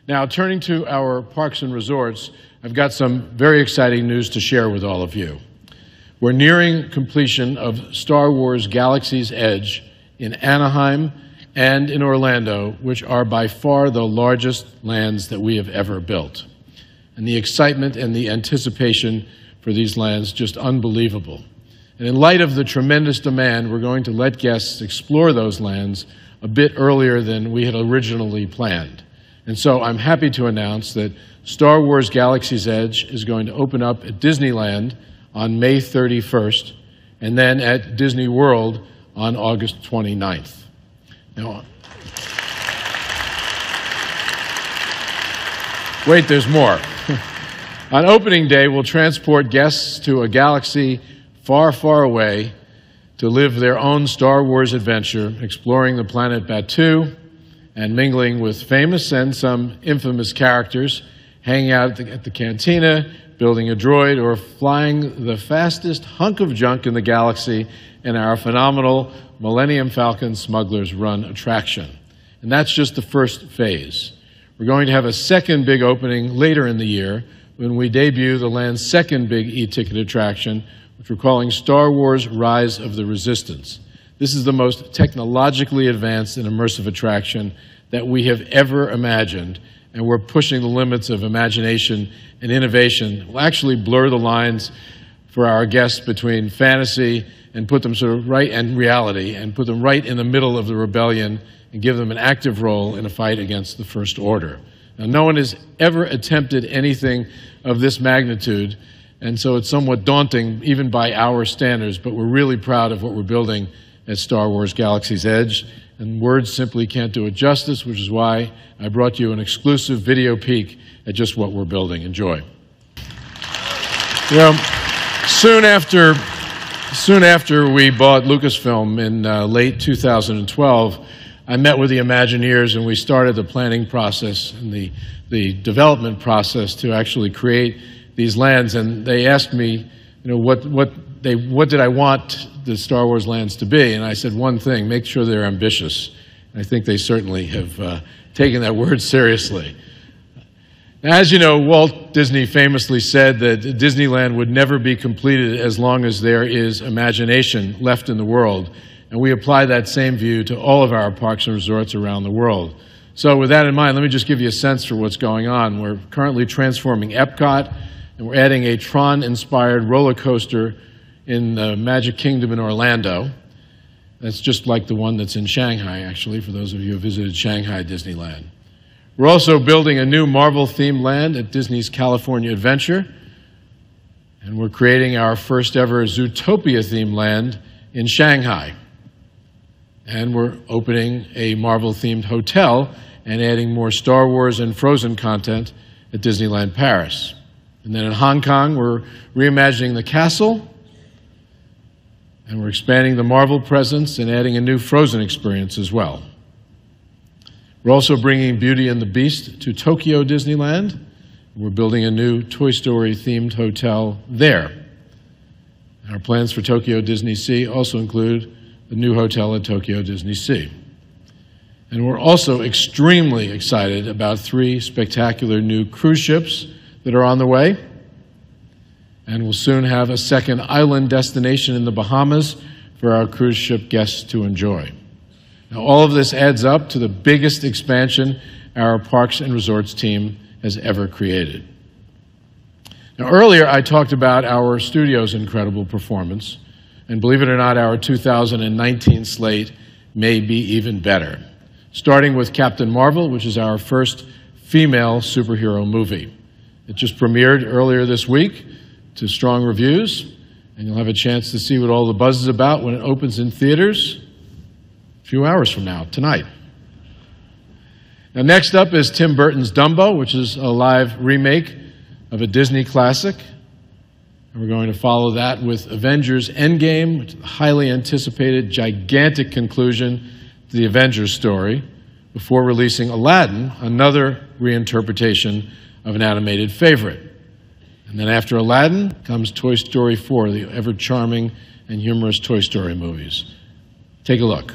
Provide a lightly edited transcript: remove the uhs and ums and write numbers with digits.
Now, turning to our parks and resorts, I've got some very exciting news to share with all of you. We're nearing completion of Star Wars Galaxies Edge in Anaheim and in Orlando, which are by far the largest lands that we have ever built. And the excitement and the anticipation for these lands just unbelievable. And in light of the tremendous demand, we're going to let guests explore those lands a bit earlier than we had originally planned. And so I'm happy to announce that Star Wars Galaxy's Edge is going to open up at Disneyland on May 31st, and then at Disney World on August 29th. Now, wait, there's more. On opening day, we'll transport guests to a galaxy far, far away to live their own Star Wars adventure, exploring the planet Batuu and mingling with famous and some infamous characters, hanging out at the cantina, building a droid, or flying the fastest hunk of junk in the galaxy in our phenomenal Millennium Falcon Smuggler's Run attraction. And that's just the first phase. We're going to have a second big opening later in the year when we debut the land's second big e-ticket attraction, which we're calling Star Wars Rise of the Resistance. This is the most technologically advanced and immersive attraction that we have ever imagined, and we're pushing the limits of imagination and innovation. We'll actually blur the lines for our guests between fantasy and put them sort of right and reality, and put them right in the middle of the rebellion and give them an active role in a fight against the First Order. Now, no one has ever attempted anything of this magnitude, and so it's somewhat daunting even by our standards, but we're really proud of what we're building at Star Wars Galaxy's Edge, and words simply can't do it justice, which is why I brought you an exclusive video peek at just what we're building. Enjoy. You know, soon after we bought Lucasfilm in late 2012, I met with the Imagineers and we started the planning process and the development process to actually create these lands. And they asked me, you know, what did I want the Star Wars lands to be? And I said one thing: make sure they're ambitious. And I think they certainly have taken that word seriously. Now, as you know, Walt Disney famously said that Disneyland would never be completed as long as there is imagination left in the world. And we apply that same view to all of our parks and resorts around the world. So with that in mind, let me just give you a sense for what's going on. We're currently transforming Epcot, and we're adding a Tron-inspired roller coaster in the Magic Kingdom in Orlando. That's just like the one that's in Shanghai, actually, for those of you who visited Shanghai Disneyland. We're also building a new Marvel-themed land at Disney's California Adventure, and we're creating our first ever Zootopia-themed land in Shanghai. And we're opening a Marvel-themed hotel and adding more Star Wars and Frozen content at Disneyland Paris. And then in Hong Kong, we're reimagining the castle, and we're expanding the Marvel presence and adding a new Frozen experience as well. We're also bringing Beauty and the Beast to Tokyo Disneyland. We're building a new Toy Story-themed hotel there. Our plans for Tokyo Disney Sea also include a new hotel at Tokyo Disney Sea. And we're also extremely excited about 3 spectacular new cruise ships that are on the way. And we'll soon have a second island destination in the Bahamas for our cruise ship guests to enjoy. Now, all of this adds up to the biggest expansion our Parks and Resorts team has ever created. Now, earlier I talked about our studio's incredible performance, and believe it or not, our 2019 slate may be even better, starting with Captain Marvel, which is our first female superhero movie. It just premiered earlier this week to strong reviews, and you'll have a chance to see what all the buzz is about when it opens in theaters a few hours from now, tonight. Now, next up is Tim Burton's Dumbo, which is a live remake of a Disney classic. And we're going to follow that with Avengers Endgame, which is a highly anticipated, gigantic conclusion to the Avengers story, before releasing Aladdin, another reinterpretation of an animated favorite. And then after Aladdin comes Toy Story 4, the ever-charming and humorous Toy Story movies. Take a look.